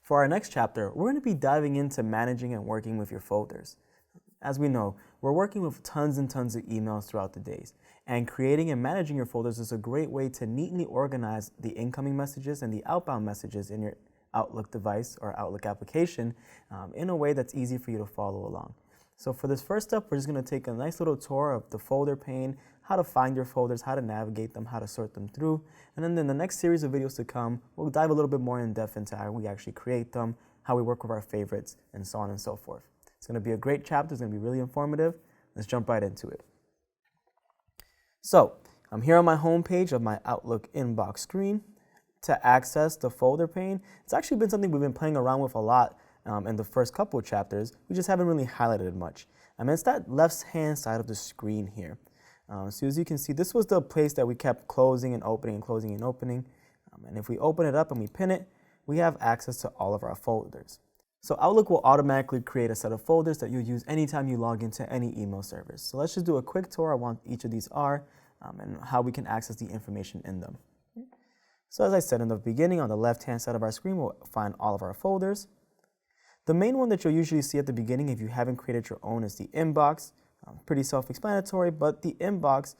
For our next chapter, we're going to be diving into managing and working with your folders. As we know, we're working with tons and tons of emails throughout the days, and creating and managing your folders is a great way to neatly organize the incoming messages and the outbound messages in your Outlook device or Outlook application in a way that's easy for you to follow along. So for this first step, we're just going to take a nice little tour of the folder pane, how to find your folders, how to navigate them, how to sort them through. And then in the next series of videos to come, we'll dive a little bit more in depth into how we actually create them, how we work with our favorites, and so on and so forth. It's going to be a great chapter. It's going to be really informative. Let's jump right into it. So I'm here on my home page of my Outlook inbox screen. To access the folder pane, it's actually been something we've been playing around with a lot in the first couple of chapters. We just haven't really highlighted it much. It's that left-hand side of the screen here. So as you can see, this was the place that we kept closing and opening and closing and opening. And if we open it up and we pin it, we have access to all of our folders. So Outlook will automatically create a set of folders that you'll use anytime you log into any email service. So let's just do a quick tour on what each of these are and how we can access the information in them. So as I said in the beginning, on the left-hand side of our screen, we'll find all of our folders. The main one that you'll usually see at the beginning if you haven't created your own is the inbox. Pretty self-explanatory, but the inbox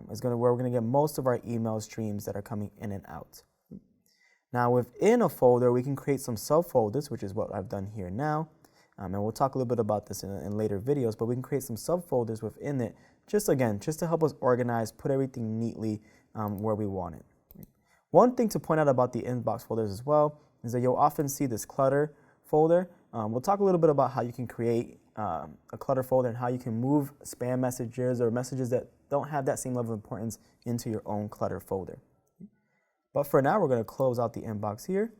is where we're going to get most of our email streams that are coming in and out. Now within a folder, we can create some subfolders, which is what I've done here now. And we'll talk a little bit about this in later videos, but we can create some subfolders within it, just to help us organize, put everything neatly where we want it. One thing to point out about the inbox folders as well is that you'll often see this clutter folder. We'll talk a little bit about how you can create a clutter folder and how you can move spam messages or messages that don't have that same level of importance into your own clutter folder. But for now, we're going to close out the inbox here.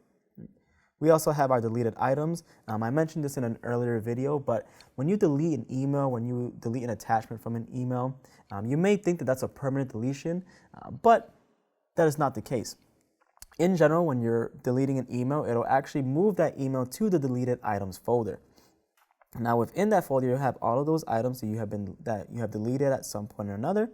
We also have our deleted items. I mentioned this in an earlier video, but when you delete an email, when you delete an attachment from an email, you may think that that's a permanent deletion, but that is not the case. In general, when you're deleting an email, it'll actually move that email to the deleted items folder. Now within that folder, you'll have all of those items that you have deleted at some point or another.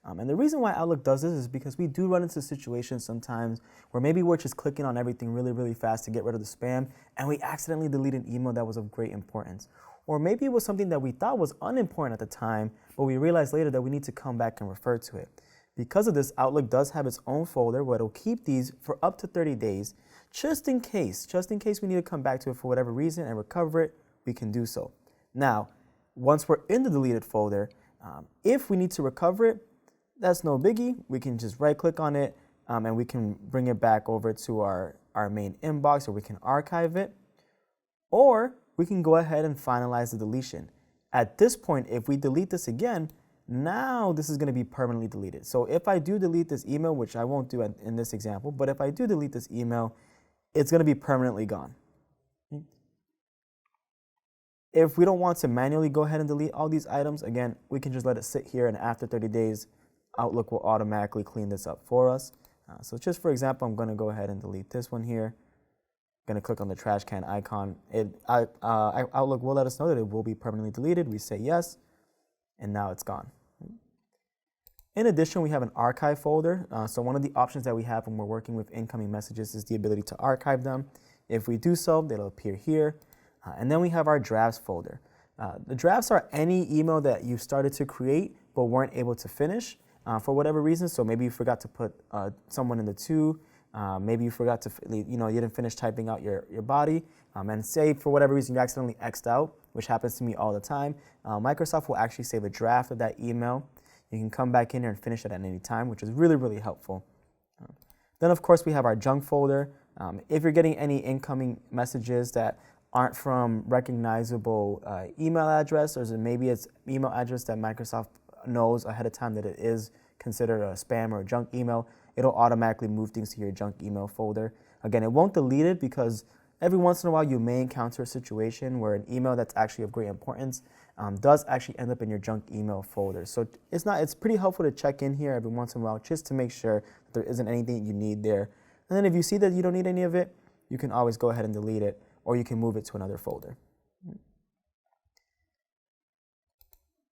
And the reason why Outlook does this is because we do run into situations sometimes where maybe we're just clicking on everything really, really fast to get rid of the spam, and we accidentally delete an email that was of great importance. Or maybe it was something that we thought was unimportant at the time, but we realized later that we need to come back and refer to it. Because of this, Outlook does have its own folder where it'll keep these for up to 30 days, just in case we need to come back to it for whatever reason and recover it, we can do so. Now, once we're in the deleted folder, if we need to recover it, that's no biggie. We can just right-click on it and we can bring it back over to our main inbox, or we can archive it, or we can go ahead and finalize the deletion. At this point, if we delete this again, now this is going to be permanently deleted. So if I do delete this email, which I won't do in this example, but if I do delete this email, it's going to be permanently gone. If we don't want to manually go ahead and delete all these items, again, we can just let it sit here, and after 30 days, Outlook will automatically clean this up for us. So just for example, I'm going to go ahead and delete this one here. I'm going to click on the trash can icon. Outlook will let us know that it will be permanently deleted. We say yes, and now it's gone. In addition, we have an archive folder. So one of the options that we have when we're working with incoming messages is the ability to archive them. If we do so, they'll appear here. And then we have our drafts folder. The drafts are any email that you started to create but weren't able to finish for whatever reason. So maybe you forgot to put someone in the to. Maybe you forgot to, you didn't finish typing out your body. And say for whatever reason you accidentally X'd out, which happens to me all the time. Microsoft will actually save a draft of that email. You can come back in here and finish it at any time, which is really, really helpful. Then, of course, we have our junk folder. If you're getting any incoming messages that aren't from recognizable email address, or maybe it's email address that Microsoft knows ahead of time that it is considered a spam or a junk email, it'll automatically move things to your junk email folder. Again, it won't delete it because every once in a while you may encounter a situation where an email that's actually of great importance does actually end up in your junk email folder. So it's pretty helpful to check in here every once in a while just to make sure that there isn't anything you need there. And then if you see that you don't need any of it, you can always go ahead and delete it, or you can move it to another folder.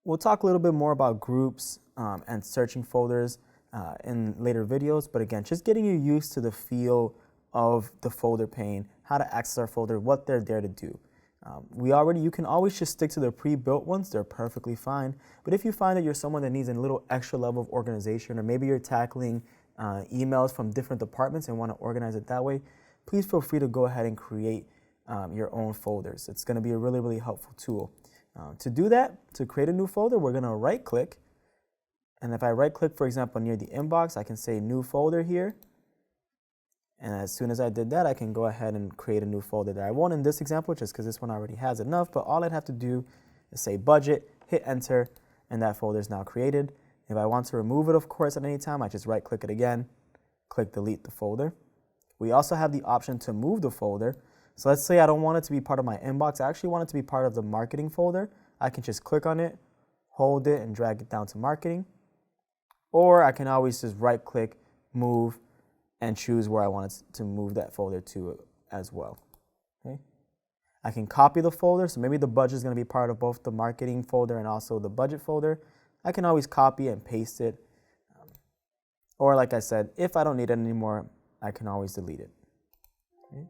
We'll talk a little bit more about groups and searching folders in later videos, but again, just getting you used to the feel of the folder pane, how to access our folder, what they're there to do. You can always just stick to the pre-built ones. They're perfectly fine. But if you find that you're someone that needs a little extra level of organization, or maybe you're tackling emails from different departments and want to organize it that way, please feel free to go ahead and create your own folders. It's going to be a really, really helpful tool. To do that, to create a new folder, we're going to right click. And if I right click, for example, near the inbox, I can say new folder here. And as soon as I did that, I can go ahead and create a new folder there. I won't in this example just because this one already has enough, but all I'd have to do is say budget, hit enter, and that folder is now created. If I want to remove it, of course, at any time, I just right click it again, click delete the folder. We also have the option to move the folder. So let's say I don't want it to be part of my inbox. I actually want it to be part of the marketing folder. I can just click on it, hold it, and drag it down to marketing. Or I can always just right click, move, and choose where I want it to move that folder to as well. Okay? I can copy the folder, so maybe the budget is going to be part of both the marketing folder and also the budget folder. I can always copy and paste it. Or like I said, if I don't need it anymore, I can always delete it. Okay?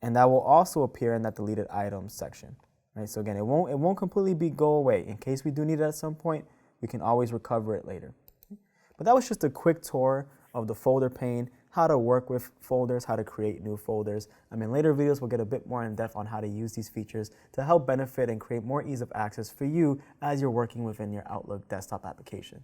And that will also appear in that deleted items section. Right? So again, it won't completely go away. In case we do need it at some point, we can always recover it later. Okay? But that was just a quick tour of the folder pane, how to work with folders, how to create new folders. In later videos, we'll get a bit more in depth on how to use these features to help benefit and create more ease of access for you as you're working within your Outlook desktop application.